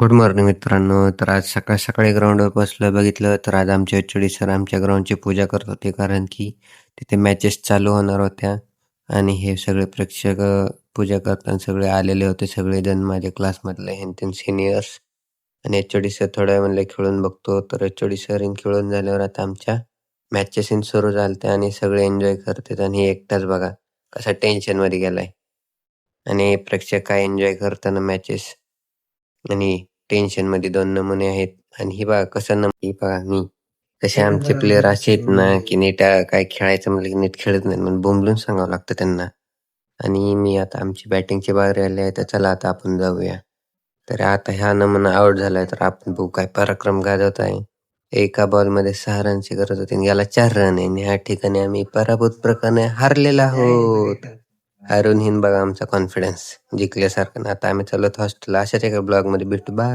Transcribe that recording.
Good morning मित्रांनो. तर आज सकाळी ग्राउंडवर बसलोय, बघितलं तर आज आमचे एच-ओ-डी सर आमच्या ग्राउंडची पूजा करत होते. कारण की तिथे मॅचेस चालू होणार होत्या आणि हे सगळे प्रेक्षक पूजा करताना सगळे आलेले होते. सगळेजण माझ्या क्लासमधले ह्यान सीनियर्स आणि एच-ओ-डी सर थोड्या वेळ म्हणले खेळून बघतो. तर एच-ओ-डी सर खेळून झाल्यावर आता आमच्या मॅचचे सीन सुरू झालते आणि सगळे एन्जॉय करतात आणि एकटाच बघा कसा टेन्शनमध्ये गेलाय आणि प्रेक्षक काय एन्जॉय करताना मॅचेस आणि टेन्शनमध्ये 2 नमुने आहेत आणि ही बघा कसं ही बघा मी कसे आमचे प्लेयर असे आहेत ना, की नीट काय खेळायचं म्हणलं की नीट खेळत नाहीत म्हणून बोंबलून सांगावं लागतं त्यांना. आणि मी आता आमची बॅटिंगची बारी आली आहे, तर चला आता आपण जाऊया. तर आता ह्या नमुना आउट झालाय, तर आपण बघू काय पराक्रम गाजवत आहे. एका बॉलमध्ये 6 रनची गरज होती आणि याला 4 रन आहे आणि ह्या ठिकाणी आम्ही पराभूत प्रकारे हारलेलो आहोत. हारून बघा आमचा कॉन्फिडन्स जिंकल्यासारखं. आता आम्ही चाललो हॉस्टेलला. अशाच एका ब्लॉगमध्ये भेटू. बाय.